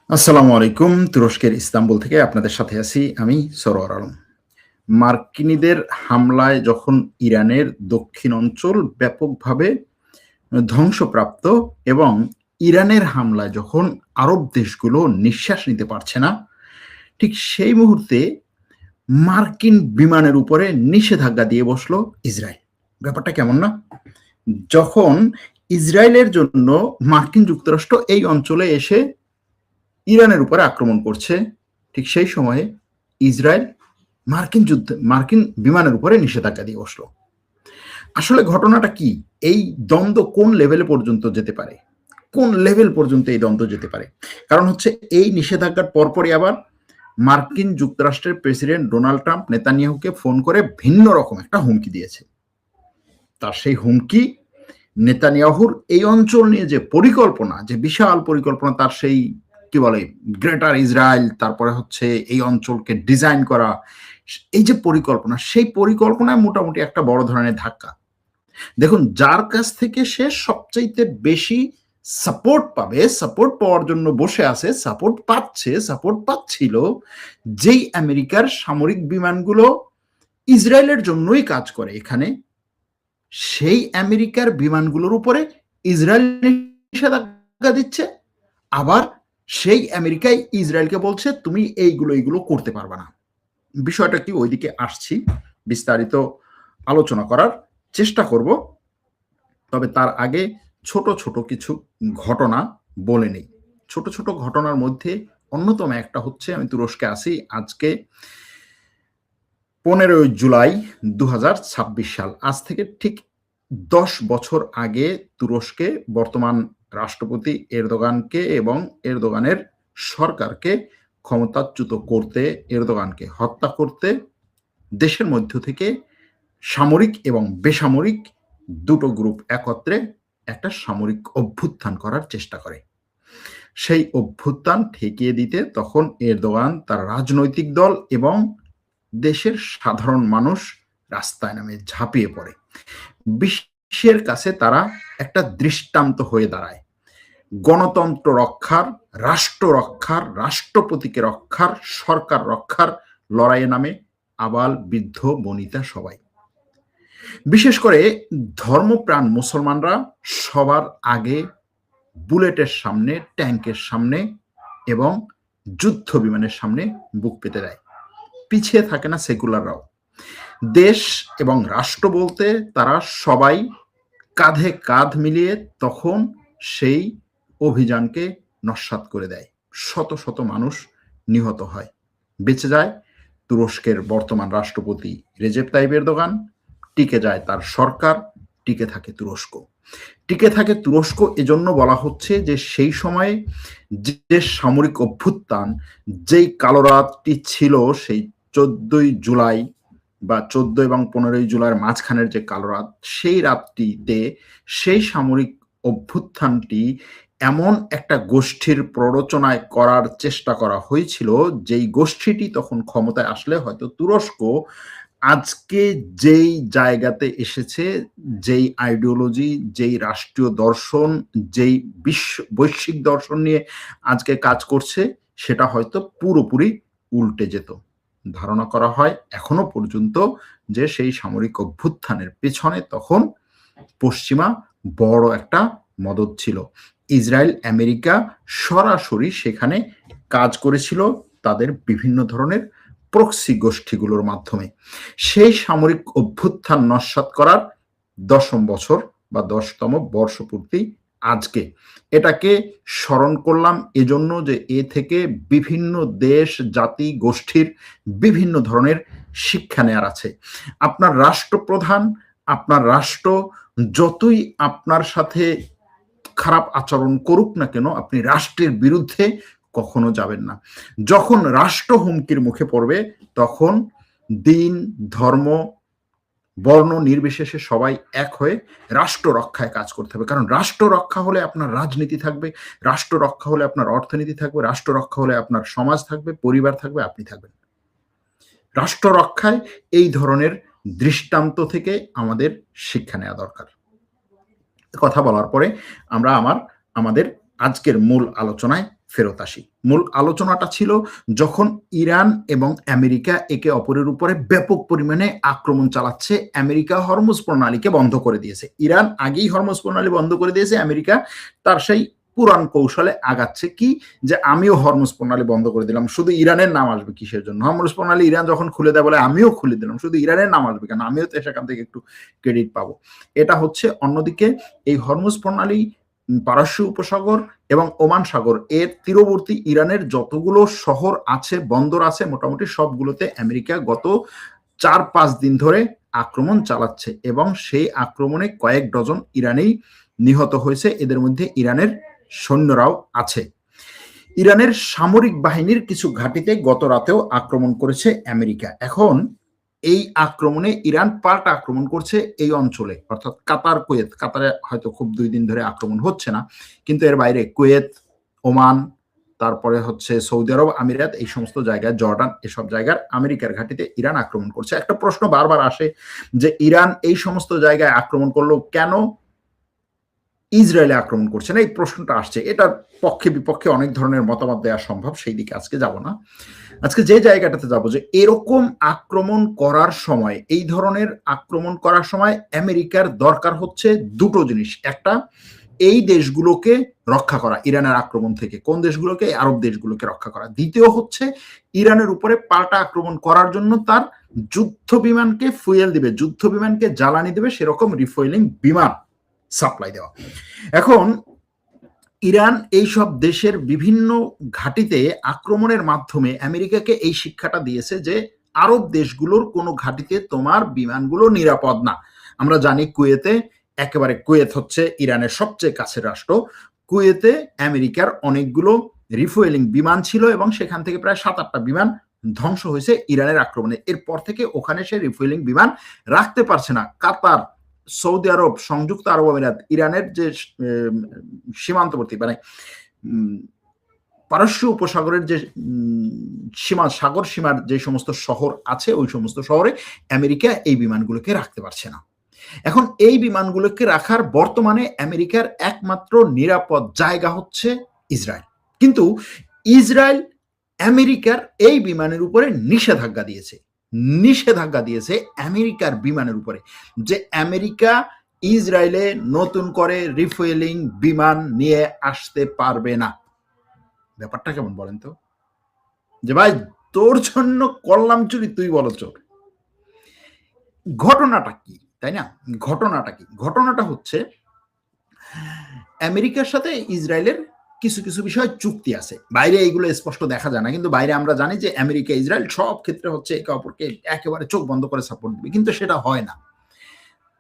আসসালামু আলাইকুম। তুরস্কের ইস্তাম্বুল থেকে আপনাদের সাথে আছি আমি সরোয়ার আলম। মার্কিনীদের হামলায় যখন ইরানের দক্ষিণ অঞ্চল ব্যাপকভাবে ধ্বংসপ্রাপ্ত এবং ইরানের হামলায় যখন আরব দেশগুলো নিঃশ্বাস নিতে পারছে না, ঠিক সেই মুহূর্তে মার্কিন বিমানের উপরে নিষেধাজ্ঞা দিয়ে বসলো ইসরায়েল। ব্যাপারটা কেমন না? যখন ইসরায়েলের জন্য মার্কিন যুক্তরাষ্ট্র এই অঞ্চলে এসে ইরানের উপরে আক্রমণ করছে, ঠিক সেই সময়ে ইসরায়েল মার্কিন বিমানের উপরে নিষেধাজ্ঞা দিয়ে বসলো। আসলে ঘটনাটা কি? এই দ্বন্দ্ব কোন লেভেলে পর্যন্ত যেতে পারে? কোন লেভেল পর্যন্ত এই দ্বন্দ্ব যেতে পারে? কারণ হচ্ছে এই নিষেধাজ্ঞার পরপরই আবার মার্কিন যুক্তরাষ্ট্রের প্রেসিডেন্ট ডোনাল্ড ট্রাম্প নেতানিয়াহুকে ফোন করে ভিন্ন রকম একটা হুমকি দিয়েছে। তার সেই হুমকি নেতানিয়াহুর এই অঞ্চল নিয়ে যে পরিকল্পনা, যে বিশাল পরিকল্পনা, তার সেই কি বলে গ্রেটার ইসরায়েল, তারপরে হচ্ছে এই অঞ্চলকে ডিজাইন করা, এই যে পরিকল্পনা, সেই পরিকল্পনায় মোটামুটি একটা বড় ধরনের ধাক্কা। দেখুন, যার কাছ থেকে সে সবচাইতে বেশি সাপোর্ট পাবে, সাপোর্ট পাওয়ার জন্য বসে আছে, সাপোর্ট পাচ্ছিল, যেই আমেরিকার সামরিক বিমানগুলো ইসরায়েলের জন্যই কাজ করে এখানে, সেই আমেরিকার বিমানগুলোর উপরে ইসরায়েল নিষেধাজ্ঞা দিচ্ছে। আবার সেই আমেরিকায় ইসরায়েলকে বলছে তুমি এইগুলো করতে পারবে না। বিষয়টা কি, ওইদিকে আসছি, বিস্তারিত আলোচনা করার চেষ্টা করব। তবে তার আগে ছোট ছোট কিছু ঘটনা বলে নেই। ছোট ছোট ঘটনার মধ্যে অন্যতম একটা হচ্ছে, আমি তুরস্কে আছি আজকে 15 জুলাই 2026 সাল। আজ থেকে ঠিক 10 বছর আগে তুরস্কে বর্তমান রাষ্ট্রপতি এরদোগানকে এবং এরদোগানের সরকারকে ক্ষমতাচ্যুত করতে, এরদোগানকে হত্যা করতে দেশের মধ্য থেকে সামরিক এবং বেসামরিক দুটো গ্রুপ একত্রে একটা সামরিক অভ্যুত্থান করার চেষ্টা করে। সেই অভ্যুত্থান ঠেকিয়ে দিতে তখন এরদোগান, তার রাজনৈতিক দল এবং দেশের সাধারণ মানুষ রাস্তায় নামে ঝাঁপিয়ে পড়ে। বিশ্বের কাছে তারা একটা দৃষ্টান্ত হয়ে দাঁড়ায়। গণতন্ত্র রক্ষার, রাষ্ট্র রক্ষার, রাষ্ট্রপতিকে রক্ষার, সরকার রক্ষার লড়াইয়ে নামে আবাল বৃদ্ধ বনিতা সবাই। বিশেষ করে ধর্মপ্রাণ মুসলমানরা সবার আগে বুলেটের সামনে, ট্যাঙ্কের সামনে এবং যুদ্ধ বিমানের সামনে বুক পেতে দেয়। পিছিয়ে থাকে না সেকুলাররাও। দেশ এবং রাষ্ট্র বলতে তারা সবাই কাঁধে কাঁধ মিলিয়ে তখন সেই অভিযানকে নস্যাৎ করে দেয়। শত শত মানুষ নিহত হয়, বেঁচে যায় তুরস্কের বর্তমান রাষ্ট্রপতি রেজেপ তাইয়িপ এরদোগান, টিকে যায় তার সরকার, টিকে থাকে তুরস্ক। টিকে থাকে তুরস্ক এজন্য বলা হচ্ছে যে সেই সময়ে যে সামরিক অভ্যুত্থান, যেই কালো রাতটি ছিল, সেই 14ই জুলাই বা 14 এবং 15ই জুলাইয়ের মাঝখানের যে কালো রাত, সেই রাতটিতে সেই সামরিক অভ্যুত্থানটি এমন একটা গোষ্ঠীর প্ররোচনায় করার চেষ্টা করা হয়েছিল, যেই গোষ্ঠীটি তখন ক্ষমতায় আসলে হয়তো তুরস্ক আজকে যেই জায়গাতে এসেছে, যেই আইডিওলজি, যেই রাষ্ট্রীয় দর্শন, যেই বৈশ্বিক দর্শন নিয়ে আজকে কাজ করছে, সেটা হয়তো পুরোপুরি উল্টে যেত। ধারণা করা হয় এখনো পর্যন্ত যে সেই সামরিক অভ্যুত্থানের পেছনে তখন পশ্চিমা বড় একটা মদদ ছিল। ইসরায়েল, আমেরিকা সরাসরি সেখানে কাজ করেছিল তাদের বিভিন্ন ধরনের প্রক্সি গোষ্ঠীগুলোর মাধ্যমে। সেই সামরিক অভ্যুত্থান নস্যাৎ করার 10ম বছর বা 10তম বর্ষপূর্তি আজকে। এটাকে স্মরণ করলাম এজন্য যে এ থেকে বিভিন্ন দেশ, জাতি, গোষ্ঠীর বিভিন্ন ধরনের শিক্ষা নেয়ার আছে। আপনার রাষ্ট্রপ্রধান, আপনার রাষ্ট্র যতই আপনার সাথে খারাপ আচরণ করুক না কেন, আপনি রাষ্ট্রের বিরুদ্ধে কখনো যাবেন না। যখন রাষ্ট্র হুমকির মুখে পড়বে, তখন দিন, ধর্ম, বর্ণ নির্বিশেষে সবাই এক হয়ে রাষ্ট্র রক্ষায় কাজ করতে হবে। কারণ রাষ্ট্র রক্ষা হলে আপনার রাজনীতি থাকবে, রাষ্ট্র রক্ষা হলে আপনার অর্থনীতি থাকবে, রাষ্ট্র রক্ষা হলে আপনার সমাজ থাকবে, পরিবার থাকবে, আপনি থাকবেন। রাষ্ট্র রক্ষায় এই ধরনের দৃষ্টান্ত থেকে আমাদের শিক্ষা নেওয়া দরকার। কথা বলার পরে আমরা আমাদের আজকের মূল আলোচনায় ফেরত আসি। মূল আলোচনাটা ছিল যখন ইরান এবং আমেরিকা একে অপরের উপরে ব্যাপক পরিমাণে আক্রমণ চালাচ্ছে, আমেরিকা হরমুজ প্রণালীকে বন্ধ করে দিয়েছে। ইরান আগেই হরমুজ প্রণালী বন্ধ করে দিয়েছে, আমেরিকা তার সেই পুরান কৌশলে আগাচ্ছে কি, যে আমিও হরমুজ প্রণালী বন্ধ করে দিলাম, শুধু ইরানের নাম আসবে কিসের জন্য? হরমুজ প্রণালী ইরান যখন খুলে দেয় বলে আমিও খুলে দিলাম, শুধু ইরানের নাম আসবে কেন? আমিও তো সেখান থেকে একটু ক্রেডিট পাবো। এটা হচ্ছে। অন্যদিকে এই হরমুজ প্রণালী পারস্য উপসাগর এবং ওমান সাগর এর তীরবর্তী ইরানের যতগুলো শহর আছে, বন্দর আছে, মোটামুটি সবগুলোতে আমেরিকা গত 4-5 দিন ধরে আক্রমণ চালাচ্ছে এবং সেই আক্রমণে কয়েক ডজন ইরানি নিহত হয়েছে, এদের মধ্যে ইরানের সৈন্যরাও আছে। ইরানের সামরিক বাহিনীর কিছু ঘাঁটিতে গত রাতেও আক্রমণ করেছে আমেরিকা। এখন এই আক্রমণে ইরান পাল্টা আক্রমণ করছে এই অঞ্চলে, অর্থাৎ কাতার, কুয়েত। কাতারে হয়তো খুব 2 দিন ধরে আক্রমণ হচ্ছে না, কিন্তু এর বাইরে কুয়েত, ওমান, তারপরে হচ্ছে সৌদি আরব, আমিরাত, এই সমস্ত জায়গায়, জর্ডান, এসব জায়গার আমেরিকার ঘাঁটিতে ইরান আক্রমণ করছে। একটা প্রশ্ন বারবার আসে যে ইরান এই সমস্ত জায়গায় আক্রমণ করলো কেন, ইসরায়েলে আক্রমণ করছে না? এই প্রশ্নটা আসছে। এটার পক্ষে বিপক্ষে অনেক ধরনের মতামত দেওয়া সম্ভব, সেই দিকে আজকে যাব না। আজকে যে জায়গাটাতে যাব, যে এরকম আক্রমণ করার সময়, এই ধরনের আক্রমণ করার সময় আমেরিকার দরকার হচ্ছে দুটো জিনিস। একটা, এই দেশগুলোকে রক্ষা করা ইরানের আক্রমণ থেকে। কোন দেশগুলোকে? আরব দেশগুলোকে রক্ষা করা। দ্বিতীয় হচ্ছে ইরানের উপরে পাল্টা আক্রমণ করার জন্য তার যুদ্ধ বিমানকে ফুয়েল দিবে, যুদ্ধ বিমানকে জ্বালানি দেবে, সেরকম রিফুয়েলিং বিমান সাপ্লাই দেওয়া। এখন ইরান এইসব দেশের বিভিন্ন ঘাঁটিতে আক্রমণের মাধ্যমে আমেরিকাকে এই শিক্ষাটা দিয়েছে যে আরব দেশগুলোর কোনো ঘাঁটিতে তোমার বিমানগুলো নিরাপদ না। আমরা জানি কুয়েতে, একেবারে কুয়েত হচ্ছে ইরানের সবচেয়ে কাছের রাষ্ট্র, কুয়েতে আমেরিকার অনেকগুলো রিফুয়েলিং বিমান ছিল এবং সেখান থেকে প্রায় 7-8টা বিমান ধ্বংস হয়েছে ইরানের আক্রমণে। এরপর থেকে ওখানে সে রিফুয়েলিং বিমান রাখতে পারছে না। কাতার, সৌদি আরব, সংযুক্ত আরব আমিরাত, ইরানের যে সীমান্তবর্তী, মানে পারস্য উপসাগরের যে সীমা, সাগর সীমার যে সমস্ত শহর আছে, ওই সমস্ত শহরে আমেরিকা এই বিমানগুলোকে রাখতে পারছে না। এখন এই বিমানগুলোকে রাখার বর্তমানে আমেরিকার একমাত্র নিরাপদ জায়গা হচ্ছে ইসরায়েল। কিন্তু ইসরায়েল আমেরিকার এই বিমানের উপরে নিষেধাজ্ঞা দিয়েছে। নিষেধাজ্ঞা দিয়েছে আমেরিকার বিমানের উপরে, যে আমেরিকা ইসরায়েলে নতুন করে রিফুয়েলিং বিমান নিয়ে আসতে পারবে না। ব্যাপারটা কেমন বলেন তো? যে ভাই, তোর জন্য করলাম চুরি, তুই বলো চোর। ঘটনাটা কি, তাই না? ঘটনাটা কি? ঘটনাটা হচ্ছে আমেরিকার সাথে ইসরায়েলের কিছু কিছু বিষয় চুক্তি আছে। বাইরে এইগুলো স্পষ্ট দেখা যায় না, কিন্তু বাইরে আমরা জানি যে আমেরিকা, ইসরায়েল সব ক্ষেত্রে হচ্ছে একে অপরকে একেবারে চোখ বন্ধ করে সাপোর্ট দিবে, কিন্তু সেটা হয় না।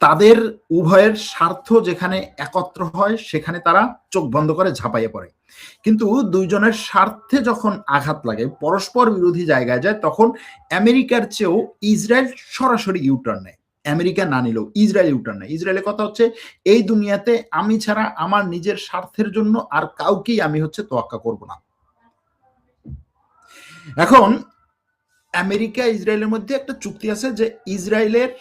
তাদের উভয়ের স্বার্থ যেখানে একত্র হয়, সেখানে তারা চোখ বন্ধ করে ঝাঁপাইয়ে পড়ে। কিন্তু দুইজনের স্বার্থে যখন আঘাত লাগে, পরস্পর বিরোধী জায়গায় যায়, তখন আমেরিকার চেয়েও ইসরায়েল সরাসরি ইউটার্ন নেয়। আমেরিকা না নিলেও ইসরায়েল ইউটার্ন নেয়। ইসরায়েলের কথা হচ্ছে, এই দুনিয়াতে আমি ছাড়া আমার নিজের স্বার্থের জন্য আর কাউকেই আমি হচ্ছে তোয়াক্কা করব না। এখন আমেরিকা ইসরায়েলের মধ্যে একটা চুক্তি আছে যে ইসরায়েলের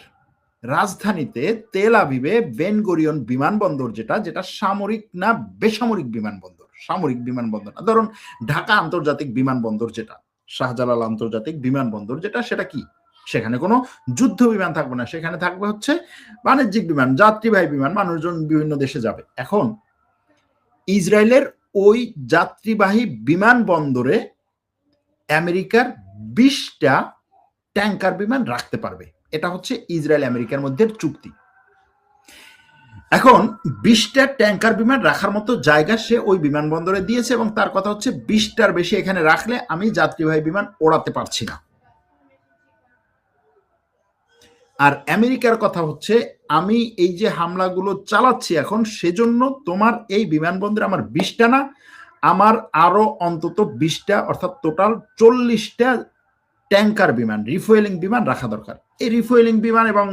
রাজধানীতে তেল আবিবে বেন গরিয়ন বিমানবন্দর, যেটা সামরিক না বেসামরিক বিমানবন্দর, সামরিক বিমানবন্দর না, ধরুন ঢাকা আন্তর্জাতিক বিমানবন্দর, যেটা শাহজালাল আন্তর্জাতিক বিমানবন্দর, সেটা কি, সেখানে কোনো যুদ্ধ বিমান থাকবে না, সেখানে থাকবে হচ্ছে বাণিজ্যিক বিমান, যাত্রীবাহী বিমান, মানুষজন বিভিন্ন দেশে যাবে। এখন ইসরায়েলের ওই যাত্রীবাহী বিমানবন্দরে আমেরিকার 20টা ট্যাঙ্কার বিমান রাখতে পারবে। এটা হচ্ছে ইসরায়েল আমেরিকার মধ্যে চুক্তি। এখন 20টা ট্যাঙ্কার বিমান রাখার মতো জায়গা সে ওই বিমানবন্দরে দিয়েছে এবং তার কথা হচ্ছে 20টার বেশি এখানে রাখলে আমি যাত্রীবাহী বিমান ওড়াতে পারছি না। আর আমেরিকার কথা হচ্ছে, আমি এই যে হামলাগুলো চালাচ্ছি এখন, সেজন্য তোমার এই বিমানবন্দরে আমার 20টা না, আমার আরো অন্তত 20টা, অর্থাৎ টোটাল 40টা ট্যাঙ্কার বিমান, রিফুয়েলিং বিমান রাখা দরকার। এই রিফুয়েলিং বিমান এবং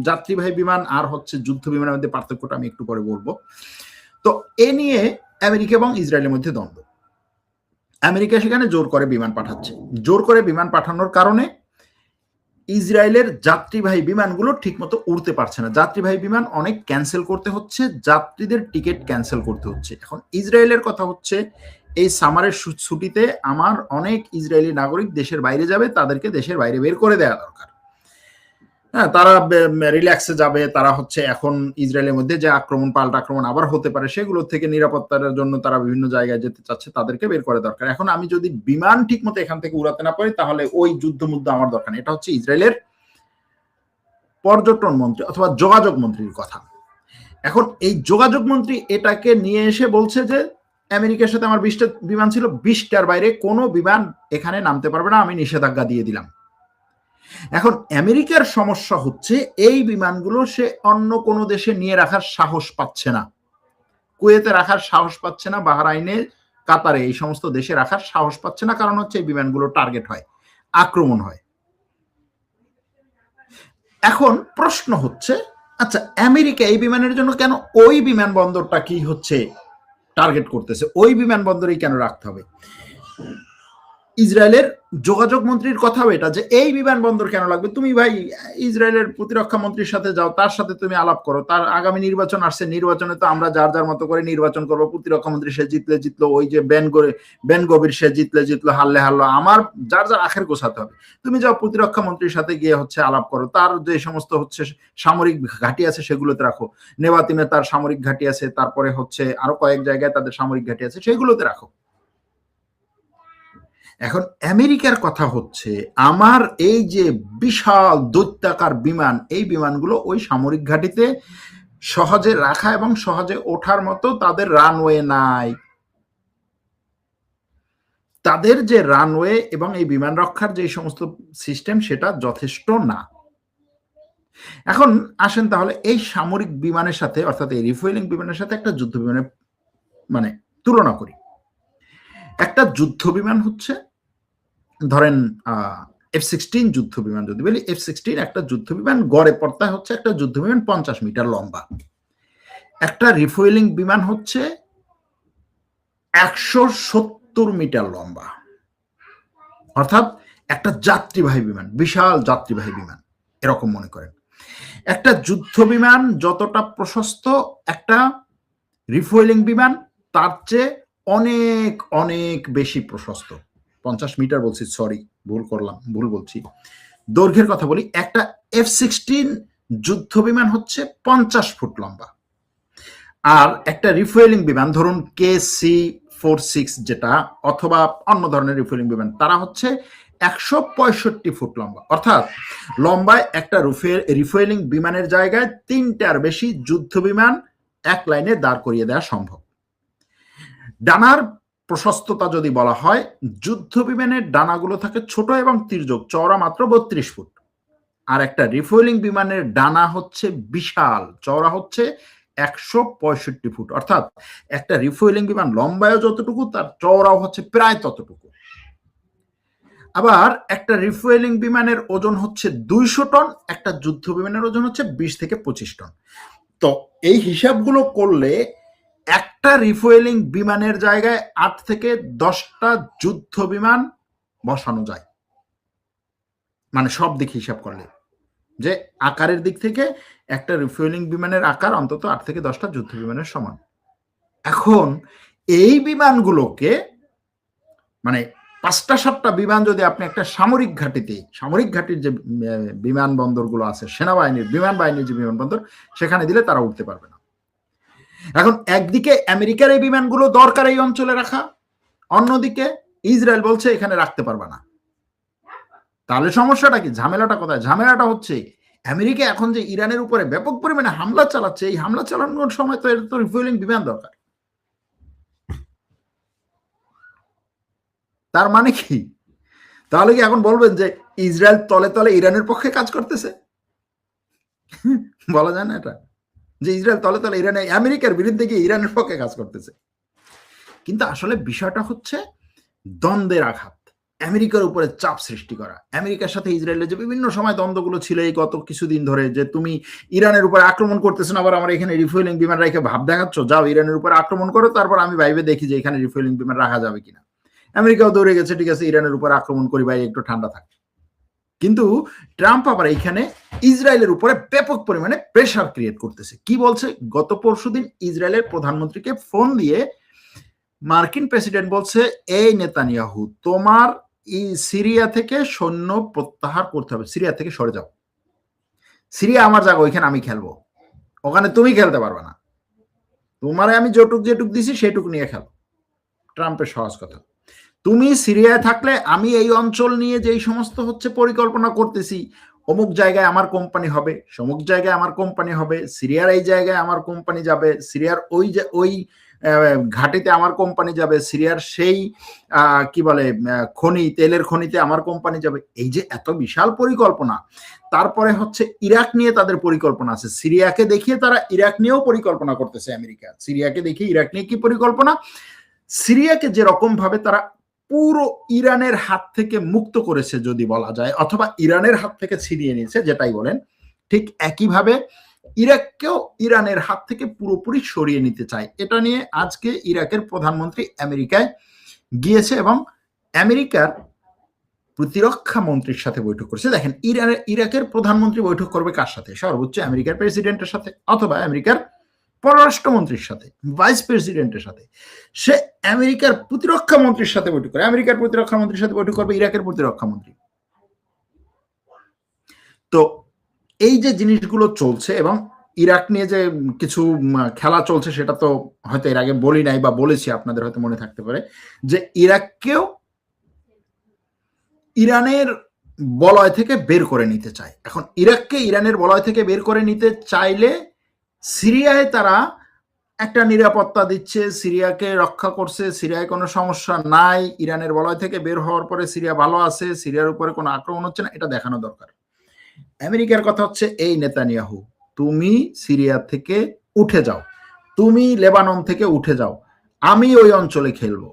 যাত্রীবাহী বিমান আর হচ্ছে যুদ্ধ বিমানের মধ্যে পার্থক্যটা আমি একটু পরে বলবো। তো এ নিয়ে আমেরিকা এবং ইসরায়েলের মধ্যে দ্বন্দ্ব। আমেরিকা সেখানে জোর করে বিমান পাঠাচ্ছে। জোর করে বিমান পাঠানোর কারণে ইসরায়েলের যাত্রীবাহী বিমানগুলো ঠিকমতো উড়তে পারছে না। যাত্রীবাহী বিমান অনেক ক্যান্সেল করতে হচ্ছে, যাত্রীদের টিকিট ক্যান্সেল করতে হচ্ছে। এখন ইসরায়েলের কথা হচ্ছে, এই সামারের ছুটিতে আমার অনেক ইসরায়েলি নাগরিক দেশের বাইরে যাবে, তাদেরকে দেশের বাইরে বের করে দেওয়া দরকার। হ্যাঁ, তারা রিল্যাক্সে যাবে, তারা হচ্ছে এখন ইসরায়েলের মধ্যে যে আক্রমণ পাল্টা আক্রমণ আবার হতে পারে সেগুলো থেকে নিরাপত্তার জন্য তারা বিভিন্ন জায়গায় যেতে চাচ্ছে, তাদেরকে বের করে দরকার। এখন আমি যদি বিমান ঠিক মতো এখান থেকে উড়াতে না পারি তাহলে ওই যুদ্ধ মুদ্ধ আমার দরকার নেই। এটা হচ্ছে ইসরায়েলের পর্যটন মন্ত্রী অথবা যোগাযোগ মন্ত্রীর কথা। এখন এই যোগাযোগ মন্ত্রী এটাকে নিয়ে এসে বলছে যে আমেরিকার সাথে আমার 20টা বিমান ছিল, 20টার বাইরে কোনো বিমান এখানে নামতে পারবে না, আমি নিষেধাজ্ঞা দিয়ে দিলাম। এখন আমেরিকার সমস্যা হচ্ছে এই বিমানগুলো সে অন্য কোনো দেশে নিয়ে রাখার সাহস পাচ্ছে না, কুয়েতে রাখার সাহস পাচ্ছে না, বাহরাইনে, কাতারে, এই সমস্ত দেশে রাখার সাহস পাচ্ছে না। কারণ হচ্ছে এই বিমানগুলো টার্গেট হয়, আক্রমণ হয়। এখন প্রশ্ন হচ্ছে, আচ্ছা আমেরিকা এই বিমানের জন্য কেন ওই বিমানবন্দরটা কি হচ্ছে টার্গেট করতেছে, ওই বিমানবন্দরেই কেন রাখতে হবে? ইসরায়েলের যোগাযোগ মন্ত্রীর কথাও এটা যে এই বিমানবন্দর কেন লাগবে, তুমি ভাই ইসরায়েলের প্রতিরক্ষা মন্ত্রীর সাথে যাও, তার সাথে তুমি আলাপ করো, তার আগামী নির্বাচন আসছে, নির্বাচনে তো আমরা যার যার মতো করে নির্বাচন করবো, প্রতিরক্ষা মন্ত্রী সে জিতলে জিতলো, ওই যে বেন গভীর সে জিতলে জিতলো, হারলে হারলো, আমার যার যার আখের গোছাতে হবে। তুমি যাও প্রতিরক্ষা মন্ত্রীর সাথে গিয়ে হচ্ছে আলাপ করো, তার যে সমস্ত হচ্ছে সামরিক ঘাঁটি আছে সেগুলোতে রাখো, নেভাতিমে তার সামরিক ঘাঁটি আছে, তারপরে হচ্ছে আরো কয়েক জায়গায় তাদের সামরিক ঘাঁটি আছে, সেগুলোতে রাখো। এখন আমেরিকার কথা হচ্ছে আমার এই যে বিশাল দৈত্যাকার বিমান, এই বিমানগুলো ওই সামরিক ঘাঁটিতে সহজে রাখা এবং সহজে ওঠার মতো তাদের রানওয়ে নাই, তাদের যে রানওয়ে এবং এই বিমান রক্ষার যে সমস্ত সিস্টেম সেটা যথেষ্ট না। এখন আসেন তাহলে এই সামরিক বিমানের সাথে অর্থাৎ এই রিফুয়েলিং বিমানের সাথে একটা যুদ্ধ বিমানের মানে তুলনা করি। একটা যুদ্ধ বিমান হচ্ছে ধরেন F-16 যুদ্ধ বিমান, যদি বলি F-16 একটা যুদ্ধ বিমান গড়ে পড়তা হচ্ছে একটা যুদ্ধ বিমান 50 মিটার লম্বা, একটা রিফুয়েলিং বিমান হচ্ছে 170 মিটার লম্বা, অর্থাৎ একটা যাত্রীবাহী বিমান, বিশাল যাত্রীবাহী বিমান এরকম মনে করেন। একটা যুদ্ধ বিমান যতটা প্রশস্ত, একটা রিফুয়েলিং বিমান তার চেয়ে অনেক অনেক বেশি প্রশস্ত। 50 মিটার বলছি, সরি ভুল বলছি, দৈর্ঘ্যের কথা বলি। একটা F-16 যুদ্ধ বিমান হচ্ছে 50 ফুট লম্বা, আর একটা রিফুয়েলিং বিমান ধরুন KC-46 যেটা অথবা অন্য ধরনের রিফুয়েলিং বিমান, তারা হচ্ছে 165 ফুট লম্বা। অর্থাৎ লম্বায় একটা রিফুয়েলিং বিমানের জায়গায় 3টার বেশি যুদ্ধ বিমান এক লাইনে দাঁড় করিয়ে দেওয়া সম্ভব। ডানার প্রশস্ততা যদি বলা হয়, যুদ্ধ বিমানের ডানাগুলো থাকে ছোট এবং তির্যক, চওড়া মাত্র 32 ফুট, আর একটা রিফুয়েলিং বিমানের ডানা হচ্ছে বিশাল, চওড়া হচ্ছে 165 ফুট। অর্থাৎ একটা রিফুয়েলিং বিমান লম্বায়ও যতটুকু তার চওড়াও হচ্ছে প্রায় ততটুকু। আবার একটা রিফুয়েলিং বিমানের ওজন হচ্ছে 200 টন, একটা যুদ্ধ বিমানের ওজন হচ্ছে 20 থেকে 25 টন। তো এই হিসাবগুলো করলে একটা রিফুয়েলিং বিমানের জায়গায় 8 থেকে 10টা যুদ্ধ বিমান বসানো যায়, মানে সব দিক হিসাব করলে, যে আকারের দিক থেকে একটা রিফুয়েলিং বিমানের আকার অন্তত 8 থেকে 10টা যুদ্ধ বিমানের সমান। এখন এই বিমানগুলোকে মানে 5টা 7টা বিমান যদি আপনি একটা সামরিক ঘাঁটির যে বিমানবন্দরগুলো আছে, সেনাবাহিনীর বিমান বাহিনীর যে বিমানবন্দর, সেখানে দিলে তারা উঠতে পারবে না। এখন একদিকে আমেরিকার এই বিমানগুলো দরকার এই অঞ্চলে রাখা, অন্যদিকে ইসরায়েল বলছে এখানে রাখতে পারবে না। তাহলে সমস্যাটা কি, ঝামেলাটা কোথায়? ঝামেলাটা হচ্ছে আমেরিকা এখন যে ইরানের উপরে ব্যাপক পরিমাণে হামলা চালাচ্ছে, এই হামলা চালানোর সময় তো এর তো রিফুয়েলিং বিমান দরকার। তার মানে কি, তাহলে কি এখন বলবেন যে ইসরায়েল তলে তলে ইরানের পক্ষে কাজ করতেছে? বলা যায় না এটা, যে ইসরায়েল তলে তলে আমেরিকার বিরুদ্ধে গিয়ে ইরানের পক্ষে কাজ করতেছে। কিন্তু আসলে বিষয়টা হচ্ছে দ্বন্দ্বের আঘাত, আমেরিকার উপরে চাপ সৃষ্টি করা। আমেরিকার সাথে ইসরায়েলের যে বিভিন্ন সময় দ্বন্দ্বগুলো ছিল এই গত কিছুদিন ধরে, যে তুমি ইরানের উপরে আক্রমণ করতেছো না, আবার আমরা এখানে রিফুয়েলিং বিমান রেখে ভাব দেখাচ্ছ, যাও ইরানের উপরে আক্রমণ করো, তারপর আমি ভাইবে দেখি যে এখানে রিফুয়েলিং বিমান রাখা যাবে কিনা। আমেরিকাও দৌড়ে গেছে, ঠিক আছে ইরানের উপর আক্রমণ করি ভাই, একটু ঠান্ডা থাকে। কিন্তু ট্রাম্প আবার এইখানে ইসরায়েলের উপরে ব্যাপক পরিমাণে প্রেসার ক্রিয়েট করতেছে। কি বলছে, গত পরশুদিন ইসরায়েলের প্রধানমন্ত্রীকে ফোন দিয়ে মার্কিন প্রেসিডেন্ট বলছে, এই নেতানিয়াহু, তোমার সিরিয়া থেকে সৈন্য প্রত্যাহার করতে হবে, সিরিয়া থেকে সরে যাও, সিরিয়া আমার জায়গা, ওইখানে আমি খেলবো, ওখানে তুমি খেলতে পারবে না, তোমারে আমি যেটুক দিছি সেটুক নিয়ে খেলো। ট্রাম্পের সহজ কথা। তুমি সিরিয়ায় থাকলে আমি এই অঞ্চল নিয়ে যেই সমস্ত হচ্ছে পরিকল্পনা করতেছি, অমুক জায়গায় আমার কোম্পানি হবে, সমুক জায়গায় আমার কোম্পানি হবে, সিরিয়ার এই জায়গায় আমার কোম্পানি যাবে, সিরিয়ার ওই ঘাটিতে আমার কোম্পানি যাবে, সিরিয়ার সেই কি বলে তেলের খনিতে আমার কোম্পানি যাবে। এই যে এত বিশাল পরিকল্পনা। তারপরে হচ্ছে ইরাক নিয়ে তাদের পরিকল্পনা আছে, সিরিয়াকে দেখিয়ে তারা ইরাক নিয়েও পরিকল্পনা করতেছে আমেরিকা। সিরিয়াকে দেখিয়ে ইরাক নিয়ে কি পরিকল্পনা? সিরিয়াকে যেরকম ভাবে তারা পুরো ইরানের হাত থেকে মুক্ত করেছে যদি বলা যায়, অথবা ইরানের হাত থেকে ছিনিয়ে নিয়েছে, যেটাই বলেন, ঠিক একইভাবে ইরাককেও ইরানের হাত থেকে পুরোপুরি সরিয়ে নিতে চায়। এটা নিয়ে আজকে ইরাকের প্রধানমন্ত্রী আমেরিকায় গিয়েছে এবং আমেরিকার প্রতিরক্ষা মন্ত্রীর সাথে বৈঠক করেছে। দেখেন, ইরাকের প্রধানমন্ত্রী বৈঠক করবে কার সাথে? সর্বোচ্চ আমেরিকার প্রেসিডেন্টের সাথে, অথবা আমেরিকার পররাষ্ট্রমন্ত্রীর সাথে, ভাইস প্রেসিডেন্টের সাথে। সে আমেরিকার প্রতিরক্ষা মন্ত্রীর সাথে বৈঠক করে, আমেরিকার প্রতিরক্ষা মন্ত্রীর সাথে বৈঠক করবে ইরাকের প্রতিরক্ষা মন্ত্রী। তো এই যে জিনিসগুলো চলছে এবং ইরাক নিয়ে যে কিছু খেলা চলছে, সেটা তো হয়তো এর আগে বলি নাই বা বলেছি, আপনাদের হয়তো মনে থাকতে পারে, যে ইরাককেও ইরানের বলয় থেকে বের করে নিতে চায়। এখন ইরাককে ইরানের বলয় থেকে বের করে নিতে চাইলে সিরিয়ায় তারা একটা নিরাপত্তা দিচ্ছে, সিরিয়াকে রক্ষা করছে, সিরিয়ায় কোনো সমস্যা নাই, ইরানের বলয় থেকে বের হওয়ার পরে সিরিয়া ভালো আছে, সিরিয়ার উপরে কোনো আক্রমণ হচ্ছে না, এটা দেখানো দরকার। আমেরিকার কথা হচ্ছে, এই নেতানিয়াহু, তুমি সিরিয়া থেকে উঠে যাও, তুমি লেবানন থেকে উঠে যাও, আমি ওই অঞ্চলে খেলবো।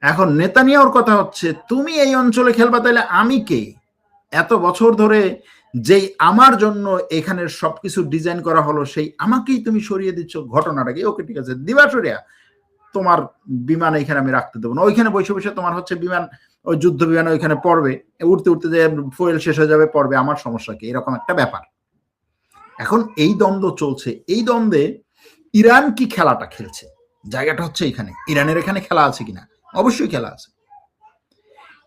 এখন নেতানিয়াহুর কথা হচ্ছে, তুমি এই অঞ্চলে খেলবা, তাইলে আমি কে? এত বছর ধরে যেই আমার জন্য এখানের সবকিছু ডিজাইন করা হলো, সেই আমাকেই তুমি সরিয়ে দিচ্ছ। ঘটনাটা কি? ওকে, ঠিক আছে, দিবা সরিয়া, তোমার বিমান এখানে আমি রাখতে দেবো না, ওইখানে বসে বসে তোমার হচ্ছে বিমান, ওই যুদ্ধ বিমান ওইখানে পড়বে, উঠতে উঠতে যে ফুয়েল শেষ হয়ে যাবে, পড়বে, আমার সমস্যা কি? এরকম একটা ব্যাপার। এখন এই দ্বন্দ্ব চলছে, এই দ্বন্দ্বে ইরান কি খেলাটা খেলছে, জায়গাটা হচ্ছে এখানে। ইরানের এখানে খেলা আছে কিনা? অবশ্যই খেলা আছে।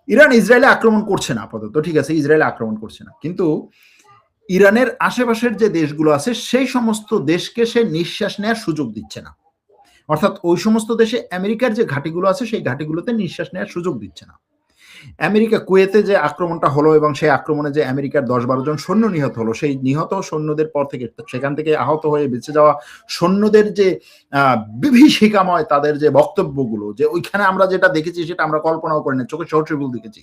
ইরান ইসরায়েলে আক্রমণ করছে না আপাতত, ঠিক আছে, ইসরায়েলে আক্রমণ করছে না, কিন্তু ইরানের আশেপাশের যে দেশগুলো আছে সেই সমস্ত দেশকে সে নিঃশ্বাস নেওয়ার সুযোগ দিচ্ছে না। অর্থাৎ ওই সমস্ত দেশে আমেরিকার যে ঘাঁটিগুলো আছে সেই ঘাঁটিগুলোতে নিঃশ্বাস নেওয়ার সুযোগ দিচ্ছে না। আমেরিকা কুয়েতে যে আক্রমণটা হলো এবং সেই আক্রমণে যে আমেরিকার 10-12 জন সৈন্য নিহত হলো, সেই নিহত সৈন্যদের পর থেকে, সেখান থেকে আহত হয়ে বেঁচে যাওয়া সৈন্যদের যে বিভীষিকাময় তাদের যে বক্তব্যগুলো, যে ওইখানে আমরা যেটা দেখেছি সেটা আমরা কল্পনাও করি না, চোখে সহজীবল দেখেছি।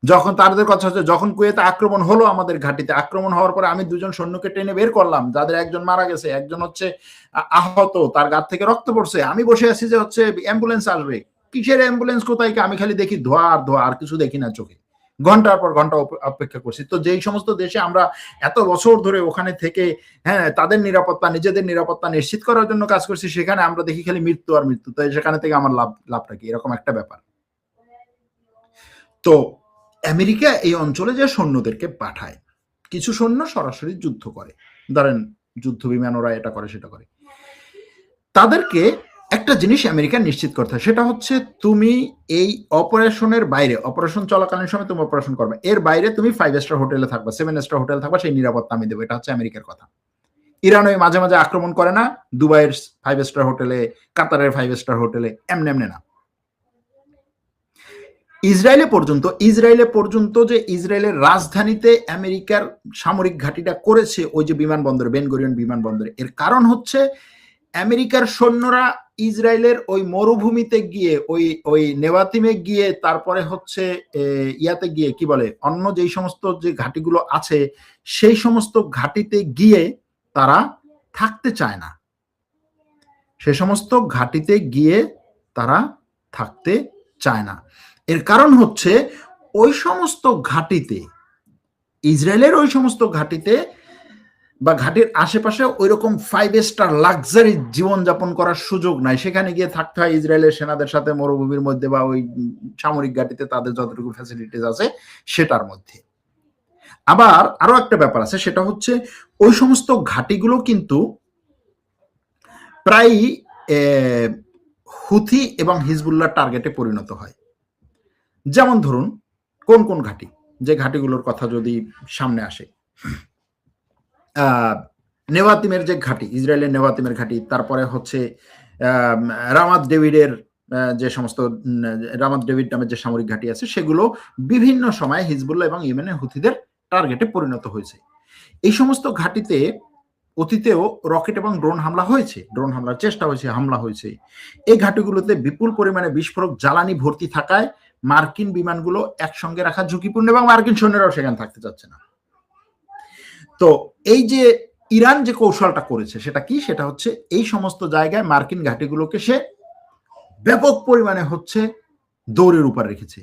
যখন তাদের কথা হচ্ছে, যখন কুয়েতে আক্রমণ হলো, আমাদের ঘাঁটিতে আক্রমণ হওয়ার পরে আমি 2 জন সৈন্যকে টেনে বের করলাম, যাদের একজন মারা গেছে, একজন হচ্ছে আহত, তার গা থেকে রক্ত পড়ছে, আমি বসে আছি যে হচ্ছে অ্যাম্বুলেন্স আসবে। কিসের অ্যাম্বুলেন্স, কোথায় কি? আমি খালি দেখি ধোয়া আর ধোয়া, আর কিছু দেখি না চোখে। ঘন্টার পর ঘন্টা অপেক্ষা করছি। তো যেই সমস্ত দেশে আমরা এত বছর ধরে ওখানে থেকে, হ্যাঁ, তাদের নিরাপত্তা, নিজেদের নিরাপত্তা নিশ্চিত করার জন্য কাজ করছি, সেখানে আমরা দেখি খালি মৃত্যু আর মৃত্যু। তো সেখানে থেকে আমার লাভটা কি? এরকম একটা ব্যাপার। তো আমেরিকা এই অঞ্চলে যে সৈন্যদেরকে পাঠায়, কিছু সৈন্য সরাসরি যুদ্ধ করে, ধরেন যুদ্ধ বিমান, ওরা এটা করে সেটা করে, তাদেরকে একটা জিনিস আমেরিকা নিশ্চিত করতে হয়, সেটা হচ্ছে তুমি এই অপারেশনের বাইরে, অপারেশন চলাকালীন সময় তুমি অপারেশন করবে, এর বাইরে তুমি 5 স্টার হোটেলে থাকবা, 7 স্টার হোটেলে থাকবা, সেই নিরাপত্তা আমি দেবো। এটা হচ্ছে আমেরিকার কথা। ইরান ওই মাঝে মাঝে আক্রমণ করে না দুবাইয়ের 5 স্টার হোটেলে, কাতারের 5 স্টার হোটেলে, এমনি এমনি না। ইসরায়েলে পর্যন্ত যে ইসরায়েলের রাজধানীতে আমেরিকার সামরিক ঘাঁটিটা করেছে, ওই যে বিমানবন্দর, বেন গুরিয়ন বিমানবন্দরে, এর কারণ হচ্ছে আমেরিকার সৈন্যরা ইসরায়েলের ওই মরুভূমিতে গিয়ে, ওই নেভাতিমে গিয়ে, তারপরে হচ্ছে ইয়াতে গিয়ে, কি বলে, অন্য যেই সমস্ত যে ঘাঁটিগুলো আছে সেই সমস্ত ঘাঁটিতে গিয়ে তারা থাকতে চায় না। সে সমস্ত ঘাঁটিতে গিয়ে তারা থাকতে চায় না। এর কারণ হচ্ছে ওই সমস্ত ঘাঁটিতে, ইসরায়েলের ওই সমস্ত ঘাঁটিতে বা ঘাটির আশেপাশে ওইরকম 5 স্টার লাক্সারি জীবনযাপন করার সুযোগ নাই। সেখানে গিয়ে থাকতে হয় ইসরায়েলের সেনাদের সাথে মরুভূমির মধ্যে বা ওই সামরিক ঘাটিতে তাদের যতটুকু ফ্যাসিলিটিস আছে সেটার মধ্যে। আবার আরো একটা ব্যাপার আছে, সেটা হচ্ছে ওই সমস্ত ঘাটিগুলো কিন্তু প্রায় হুথি এবং হিজবুল্লাহ টার্গেটে পরিণত হয়। যেমন ধরুন কোন কোন ঘাঁটি, যে ঘাঁটিগুলোর কথা যদি সামনে আসে, নেভাতিমের যে ঘাঁটি, ইসরায়েলের নেভাতিমের ঘাঁটি, তারপরে হচ্ছে রামাত ডেভিডের যে সমস্ত রামাত ডেভিড নামের যে সামরিক ঘাঁটি আছে, সেগুলো বিভিন্ন সময়ে হিজবুল্লাহ এবং ইয়েমেনের হুথিদের টার্গেটে পরিণত হয়েছে। এই সমস্ত ঘাঁটিতে অতীতেও রকেট এবং ড্রোন হামলা হয়েছে, ড্রোন হামলার চেষ্টা হয়েছে, হামলা হয়েছে। এই ঘাঁটিগুলোতে বিপুল পরিমাণে বিস্ফোরক জ্বালানি ভর্তি থাকায় মার্কিন বিমানগুলো একসঙ্গে রাখা ঝুঁকিপূর্ণ এবং মার্কিন সৈন্যরাও সেখানে থাকতে চাচ্ছে না। তো এই যে ইরান যে কৌশলটা করেছে সেটা কি? সেটা হচ্ছে এই সমস্ত জায়গায় মার্কিন ঘাঁটিগুলোকে সে ব্যাপক পরিমাণে হচ্ছে দৌড়ের উপর রেখেছে।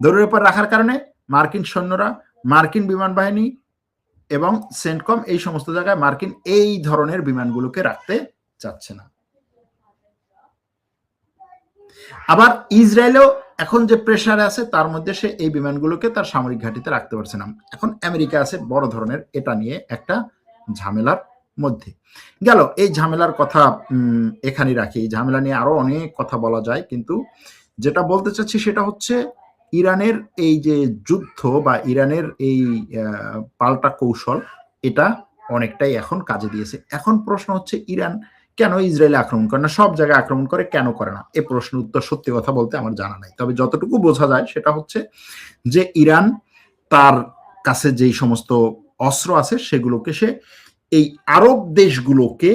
দৌড়ের উপর রাখার কারণে মার্কিন সৈন্যরা, মার্কিন বিমান বাহিনী এবং সেন্টকম এই সমস্ত জায়গায় মার্কিন এই ধরনের বিমানগুলোকে রাখতে চাচ্ছে না। আবার ইসরায়েলও এখন যে প্রেসারে আছে তার মধ্যে সে এই বিমানগুলোকে তার সামরিক ঘাঁটিতে রাখতে পারছে না। এখন আমেরিকা আছে বড় ধরনের এটা নিয়ে একটা ঝামেলার মধ্যে। গেল, এই ঝামেলার কথা এখানে রাখি। এই ঝামেলা নিয়ে আরো অনেক কথা বলা যায়, কিন্তু যেটা বলতে চাচ্ছি সেটা হচ্ছে ইরানের এই যে যুদ্ধ বা ইরানের এই পাল্টা কৌশল, এটা অনেকটাই এখন কাজে দিয়েছে। এখন প্রশ্ন হচ্ছে ইরান কেন ইসরায়েলে আক্রমণ করে না, সব জায়গায় আক্রমণ করে, কেন করে না? এই প্রশ্নের উত্তর সত্যি কথা বলতে আমার জানা নাই। তবে যতটুকু বোঝা যায় সেটা হচ্ছে যে ইরান তার কাছে যেই সমস্ত অস্ত্র আছে সেগুলোকে সে এই আরব দেশগুলোকে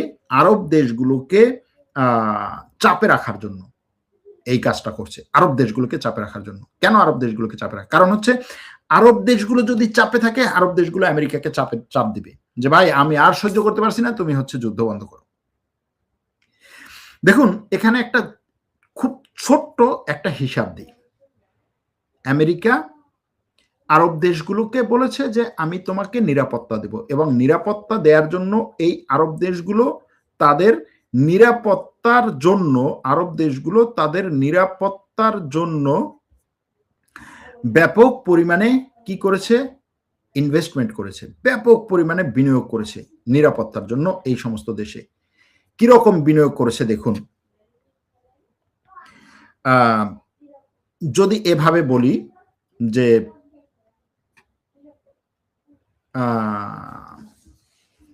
চাপে রাখার জন্য এই কাজটা করছে, আরব দেশগুলোকে চাপে রাখার জন্য। কেন আরব দেশগুলোকে চাপে রাখা? কারণ হচ্ছে আরব দেশগুলো যদি চাপে থাকে, আরব দেশগুলো আমেরিকাকে চাপ দিবে যে ভাই আমি আর সহ্য করতে পারছি না, তুমি হচ্ছে যুদ্ধ বন্ধ করো। দেখুন, এখানে একটা খুব ছোট্ট একটা হিসাব দিই। আমেরিকা আরব দেশগুলোকে বলেছে যে আমি তোমাকে নিরাপত্তা দেব, এবং নিরাপত্তা দেওয়ার জন্য এই আরব দেশগুলো তাদের নিরাপত্তার জন্য ব্যাপক পরিমাণে কি করেছে? ইনভেস্টমেন্ট করেছে, ব্যাপক পরিমাণে বিনিয়োগ করেছে নিরাপত্তার জন্য এই সমস্ত দেশে। কিরকম বিনিয়োগ করেছে দেখুন। যদি এভাবে বলি যে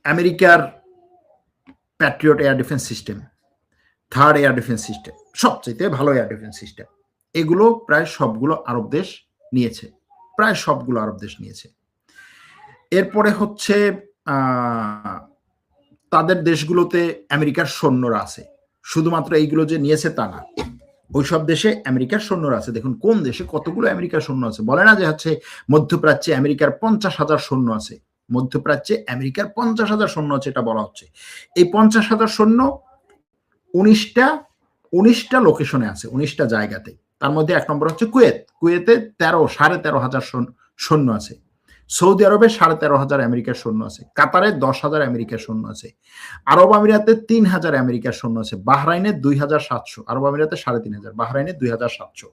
আমেরিকার Patriot air defence system, third air defence system, সবচেয়ে ভালো এয়ার ডিফেন্স সিস্টেম, এগুলো প্রায় সবগুলো আরব দেশ নিয়েছে। এরপরে হচ্ছে তাদের দেশগুলোতে আমেরিকার সৈন্যরা আছে। শুধুমাত্র এইগুলো যে নিয়েছে তা না, ওইসব দেশে আমেরিকার সৈন্যরা আছে। দেখুন কোন দেশে কতগুলো আমেরিকার সৈন্য আছে। বলে না যে হচ্ছে মধ্যপ্রাচ্যে আমেরিকার 50,000 সৈন্য আছে, মধ্যপ্রাচ্যে আমেরিকার 50,000 সৈন্য আছে, এটা বলা হচ্ছে। এই 50,000 সৈন্য 19টা লোকেশনে আছে, 19টা জায়গাতে। তার মধ্যে এক নম্বর হচ্ছে কুয়েতে 13,500 সৈন্য আছে। সৌদি আরবে 13,500 আমেরিকার সৈন্য আছে। কাতারে 10,000 আমেরিকার সৈন্য আছে। আরব আমিরাতে 3,000 আমেরিকার সৈন্য আছে। বাহরাইনে 2,700, আরব আমিরাতে 3,500, বাহরাইনে 2,700।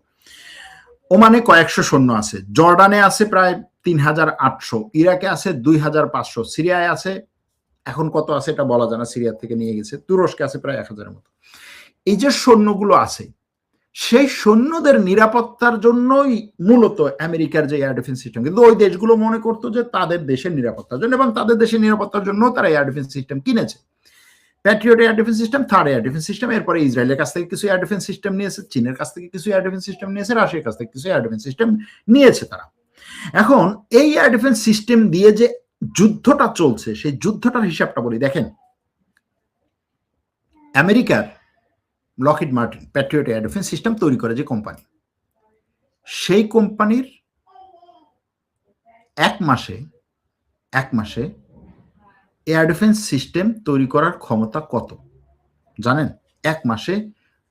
ওমানে কয়েকশো সৈন্য আছে। জর্ডানে আছে প্রায় 3,800, ইরাকে আছে 2,500, সিরিয়ায় আছে এখন কত আছে এটা বলা যায় না, সিরিয়া থেকে নিয়ে গেছে। তুরস্কে আছে প্রায় 1,000-এর মতো। এই যে সৈন্যগুলো আছে, সেই সৈন্যদের নিরাপত্তার জন্যই মূলত আমেরিকার যে এয়ার ডিফেন্স সিস্টেম, কিন্তু ওই দেশগুলো মনে করতো যে তাদের দেশের নিরাপত্তার জন্য, এবং তাদের দেশের নিরাপত্তার জন্য তারা এয়ার ডিফেন্স সিস্টেম কিনেছে। Patriot air defence system, third air defence system. এরপরে ইসরায়েলের কাছ থেকে কিছু এয়ার ডিফেন্স সিস্টেম নিয়েছে, চীনের কাছ থেকে কিছু এয়ার ডিফেন্স সিস্টেম নিয়েছে, রাশিয়ার কাছ থেকে কিছু এয়ার ডিফেন্স সিস্টেম নিয়েছে তারা। এখন এই এয়ার ডিফেন্স সিস্টেম দিয়ে যে যুদ্ধটা চলছে, সেই যুদ্ধটার হিসাবটা বলি। দেখেন, আমেরিকার Lockheed Martin Patriot air defence system তৈরি করে যে কোম্পানি, সেই কোম্পানির এক মাসে এয়ার ডিফেন্স সিস্টেম তৈরি করার ক্ষমতা কত জানেন? এক মাসে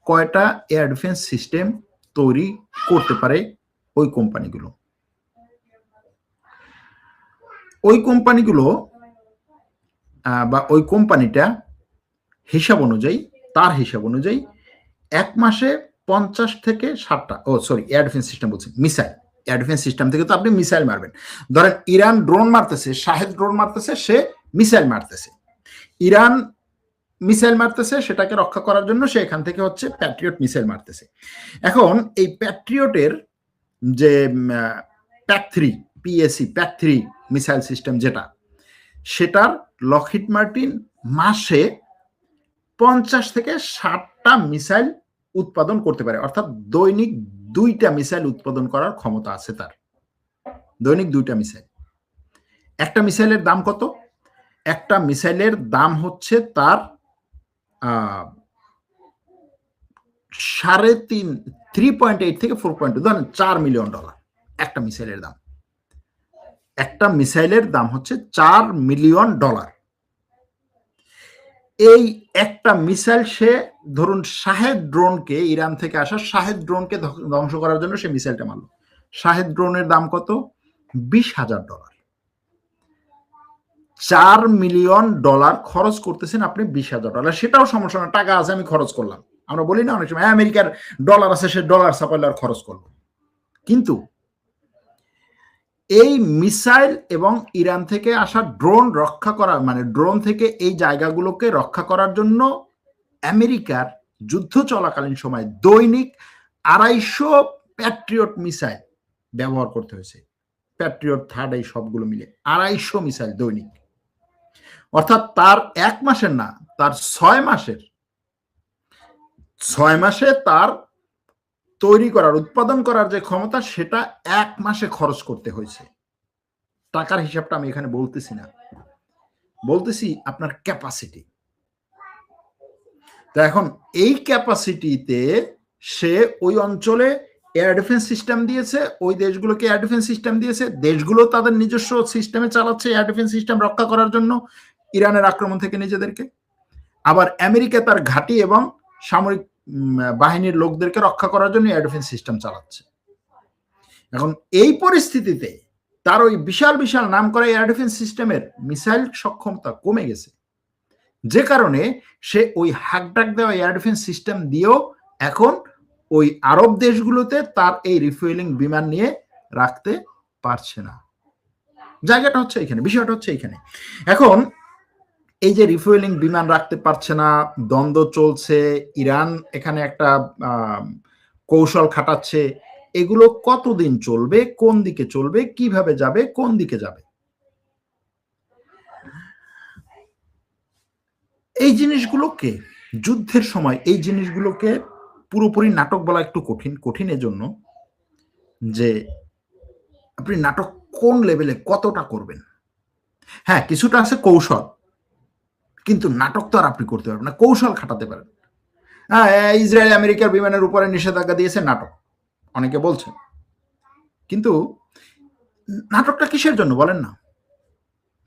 কয়টা এয়ার ডিফেন্স সিস্টেম তৈরি করতে পারে ওই কোম্পানিগুলো? ওই কোম্পানিটা হিসাব অনুযায়ী, তার হিসাব অনুযায়ী এক মাসে 50 থেকে 60টা, এয়ার ডিফেন্স সিস্টেম বলছি, মিসাইল। এয়ার ডিফেন্স সিস্টেম থেকে তো আপনি মিসাইল মারবেন। ধরেন ইরান ড্রোন মারতেছে, শাহেদ ড্রোন মারতেছে, সে মিসাইল মারতেছে। ইরান মিসাইল মারতেছে, সেটাকে রক্ষা করার জন্য সে এখান থেকে হচ্ছে প্যাট্রিয়ট মিসাইল মারতেছে। এখন এই প্যাট্রিয়টের যে প্যাক-3 পিএসি প্যাক-3 মিসাইল সিস্টেম যেটা, সেটার লকহিড মার্টিন মাসে 50 থেকে 60টা মিসাইল উৎপাদন করতে পারে, অর্থাৎ দৈনিক 2টা মিসাইল উৎপাদন করার ক্ষমতা আছে তার। দৈনিক 2টা মিসাইল। একটা মিসাইলের দাম কত? একটা মিসাইলের দাম হচ্ছে তার 3.8 থেকে 4.2, ধরেন $4 মিলিয়ন একটা মিসাইলের দাম। একটা মিসাইলের দাম হচ্ছে $4 মিলিয়ন। এই একটা মিসাইল সে ধরুন শাহেদ ড্রোনকে, ইরান থেকে আসা শাহেদ ড্রোনকে ধ্বংস করার জন্য সে মিসাইলটা মারল। শাহেদ ড্রোনের দাম কত? $20,000। $4 মিলিয়ন খরচ করতেছেন আপনি $20,000। সেটাও সমস্যা না, টাকা আছে আমি খরচ করলাম। আমরা বলি না অনেক সময় আমেরিকার ডলার আছে, সে ডলার সাপ্লাইয়ার খরচ করলো। কিন্তু এই মিসাইল এবং ইরান থেকে আসা ড্রোন রক্ষা করা, মানে ড্রোন থেকে এই জায়গাগুলোকে রক্ষা করার জন্য আমেরিকার যুদ্ধ চলাকালীন সময় দৈনিক 250 প্যাট্রিয়ট মিসাইল ব্যবহার করতে হয়েছে। প্যাট্রিয়ট থার্ড, এই সবগুলো মিলে 250 মিসাইল দৈনিক। অর্থাৎ তার 1 মাসের না, তার 6 মাসে তার তৈরি করার, উৎপাদন করার যে ক্ষমতা, সেটা 1 মাসে খরচ করতে হয়েছে। টাকার হিসাবটা আমি এখানে বলতেছি না, বলতেছি আপনার ক্যাপাসিটি। তো এখন এই ক্যাপাসিটিতে সে ওই অঞ্চলে এয়ার ডিফেন্স সিস্টেম দিয়েছে, ওই দেশগুলোকে এয়ার ডিফেন্স সিস্টেম দিয়েছে, দেশগুলো তাদের নিজস্ব সিস্টেমে চালাচ্ছে এয়ার ডিফেন্স সিস্টেম রক্ষা করার জন্য ইরানের আক্রমণ থেকে নিজেদেরকে। আবার আমেরিকা তার ঘাঁটি এবং সামরিক বাহিনীর লোকদেরকে রক্ষা করার জন্য এয়ার ডিফেন্স সিস্টেম চালাচ্ছে। এখন এই পরিস্থিতিতে তার ওই বিশাল বিশাল নাম করা এয়ার ডিফেন্স সিস্টেমের মিসাইল সক্ষমতা কমে গেছে, যে কারণে সে ওই হাকডাক দেওয়া এয়ার ডিফেন্স সিস্টেম দিয়েও এখন ওই আরব দেশগুলোতে তার এই রিফুয়েলিং বিমান নিয়ে রাখতে পারছে না। জায়গাটা হচ্ছে এখানে, বিষয়টা হচ্ছে এখানে। এখন এই যে রিফুয়েলিং বিমান রাখতে পারছে না, দ্বন্দ্ব চলছে, ইরান এখানে একটা কৌশল খাটাচ্ছে, এগুলো কতদিন চলবে, কোন দিকে চলবে, কিভাবে যাবে, কোন দিকে যাবে, এই জিনিসগুলোকে যুদ্ধের সময় এই জিনিসগুলোকে পুরোপুরি নাটক বলা একটু কঠিন এজন্য যে আপনি নাটক কোন লেভেলে কতটা করবেন। হ্যাঁ, কিছুটা আছে কৌশল, কিন্তু নাটক তো আর আপনি করতে পারবেন না। কৌশল খাটাতে পারেন। হ্যাঁ, ইসরায়েল আমেরিকার বিমানের উপরে নিষেধাজ্ঞা দিয়েছে, নাটক অনেকে বলছে, কিন্তু নাটকটা কিসের জন্য বলেন না?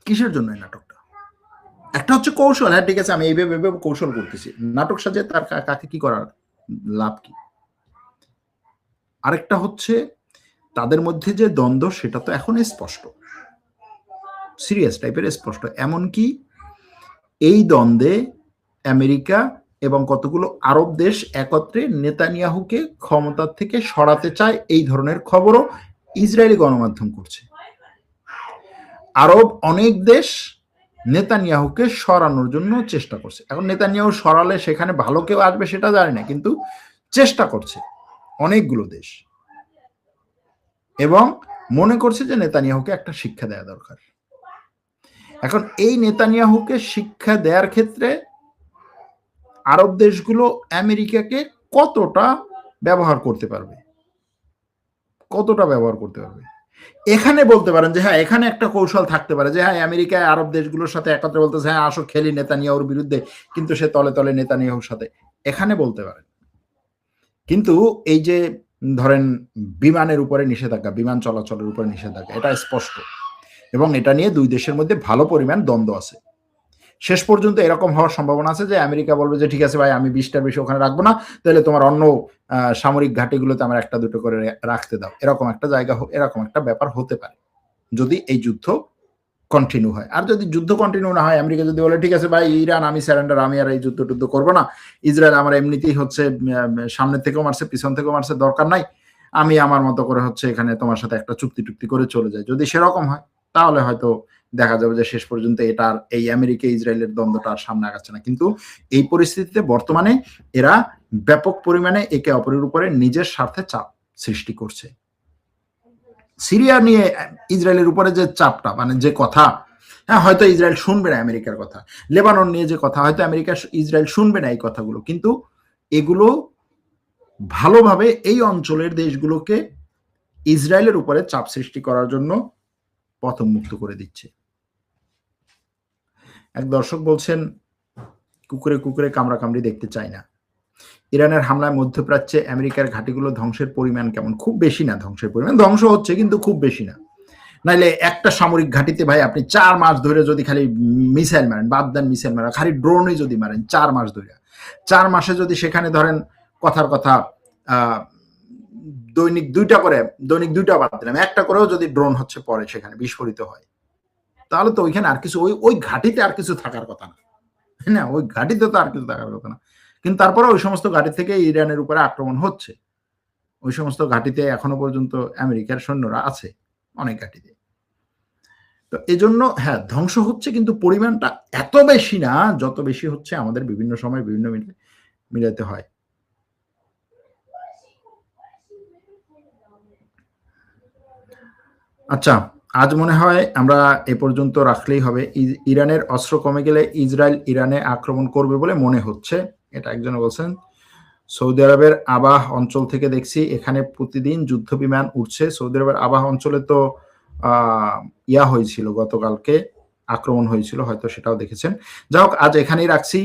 কিসের জন্য এই নাটকটা? একটা হচ্ছে কৌশল, হ্যাঁ ঠিক আছে, আমি এইভাবে কৌশল করতেছি, নাটক সাজে তার কাকে কি করার লাভ কি? আরেকটা হচ্ছে তাদের মধ্যে যে দ্বন্দ্ব, সেটা তো এখন স্পষ্ট, সিরিয়াস টাইপের স্পষ্ট। এমনকি এই দ্বন্দ্বে আমেরিকা এবং কতগুলো আরব দেশ একত্রে নেতানিয়াহুকে ক্ষমতার থেকে সরাতে চায়, এই ধরনের খবরও ইসরায়েলি গণমাধ্যম করছে। আরব অনেক দেশ নেতানিয়াহুকে সরানোর জন্য চেষ্টা করছে। এখন নেতানিয়াহু সরালে সেখানে ভালো কেউ আসবে সেটা জানি না, কিন্তু চেষ্টা করছে অনেকগুলো দেশ, এবং মনে করছে যে নেতানিয়াহুকে একটা শিক্ষা দেওয়া দরকার। এখন এই নেতানিয়াহুকে শিক্ষা দেওয়ার ক্ষেত্রে আরব দেশগুলো আমেরিকাকে কতটা ব্যবহার করতে পারবে, এখানে বলতে পারেন যে হ্যাঁ, এখানে একটা কৌশল থাকতে পারে যে হ্যাঁ, আমেরিকায় আরব দেশগুলোর সাথে একত্রে বলতেছে হ্যাঁ আসো খেলি নেতানিয়াহুর বিরুদ্ধে, কিন্তু সে তলে তলে নেতানিয়াহুর সাথে, এখানে বলতে পারেন। কিন্তু এই যে ধরেন বিমানের উপরে নিষেধাজ্ঞা, বিমান চলাচলের উপরে নিষেধাজ্ঞা, এটা স্পষ্ট, এবং এটা নিয়ে দুই দেশের মধ্যে ভালো পরিমাণ দ্বন্দ্ব আছে। শেষ পর্যন্ত এরকম হওয়ার সম্ভাবনা আছে যে আমেরিকা বলবে যে ঠিক আছে ভাই, আমি 20টার বেশি ওখানে রাখবো না, তাহলে তোমার অন্য সামরিক ঘাঁটিগুলোতে আমার 1-2 করে রাখতে দাও। এরকম একটা জায়গা, এরকম একটা ব্যাপার হতে পারে যদি এই যুদ্ধ কন্টিনিউ হয়। আর যদি যুদ্ধ কন্টিনিউ না হয়, আমেরিকা যদি বলে ঠিক আছে ভাই ইরান আমি স্যারেন্ডার, আমি আর এই যুদ্ধ করবো না, ইসরায়েল আমার এমনিতেই হচ্ছে সামনে থেকেও মারছে পিছন থেকেও মারছে, দরকার নাই, আমি আমার মতো করে হচ্ছে এখানে তোমার সাথে একটা চুক্তি করে চলে যাই, যদি সেরকম হয় তাহলে হয়তো দেখা যাবে যে শেষ পর্যন্ত এটার এই আমেরিকা ইসরায়েলের দ্বন্দ্বটা আর সামনে আগাচ্ছে না। কিন্তু এই পরিস্থিতিতে বর্তমানে এরা ব্যাপক পরিমাণে একে অপরের উপরে নিজের স্বার্থে চাপ সৃষ্টি করছে। সিরিয়া নিয়ে ইসরায়েলের উপরে যে চাপটা, মানে যে কথা, হ্যাঁ হয়তো ইসরায়েল শুনবে না আমেরিকার কথা, লেবানন নিয়ে যে কথা, হয়তো আমেরিকা ইসরায়েল শুনবে না এই কথাগুলো, কিন্তু এগুলো ভালোভাবে এই অঞ্চলের দেশগুলোকে ইসরায়েলের উপরে চাপ সৃষ্টি করার জন্য পথ মুক্ত করে দিচ্ছে। এক দর্শক বলছেন, কুকুরে কুকুরে কামড়াকামড়ি দেখতে চাই না। ইরানের হামলায় মধ্যপ্রাচ্যে আমেরিকার ঘাঁটিগুলো ধ্বংসের পরিমাণ কেমন? খুব বেশি না, ধ্বংসের পরিমাণ ধ্বংস হচ্ছে কিন্তু খুব বেশি না। নাইলে একটা সামরিক ঘাঁটিতে ভাই আপনি 4 মাস ধরে যদি খালি মিসাইল মারেন, বাদ দেন মিসাইল মারা, খালি ড্রোনে যদি মারেন 4 মাস ধরে, 4 মাসে যদি সেখানে ধরেন কথার কথা দৈনিক 2টা বাদ দিলাম, একটা করেও যদি ড্রোন হচ্ছে পরে সেখানে বিস্ফোরিত হয়, তাহলে তো ওইখানে আর কিছু, ওই ঘাঁটিতে আর কিছু থাকার কথা না, না ওই ঘাঁটিতে তো আর কিছু থাকার কথা না। কিন্তু তারপরে ওই সমস্ত ঘাঁটি থেকে ইরানের উপরে আক্রমণ হচ্ছে। ওই সমস্ত ঘাঁটিতে এখনো পর্যন্ত আমেরিকার সৈন্যরা আছে অনেক ঘাঁটিতে। তো এজন্য হ্যাঁ ধ্বংস হচ্ছে, কিন্তু পরিমাণটা এত বেশি না যত বেশি হচ্ছে আমাদের বিভিন্ন সময় বিভিন্ন মিলাতে হয়। আচ্ছা, আজ মনে হয় আমরা এ পর্যন্ত রাখলেই হবে। ইরানের অস্ত্র কমে গেলে ইসরায়েল ইরানে আক্রমণ করবে বলে মনে হচ্ছে, এটা একজনে বলছেন। সৌদি আরবের আবাহ অঞ্চল থেকে দেখছি এখানে প্রতিদিন যুদ্ধ বিমান উঠছে। সৌদি আরবের আবাহ অঞ্চলে তো হয়েছিল, গতকালকে আক্রমণ হয়েছিল, হয়তো সেটাও দেখেছেন। যাই হোক, আজ এখানেই রাখছি।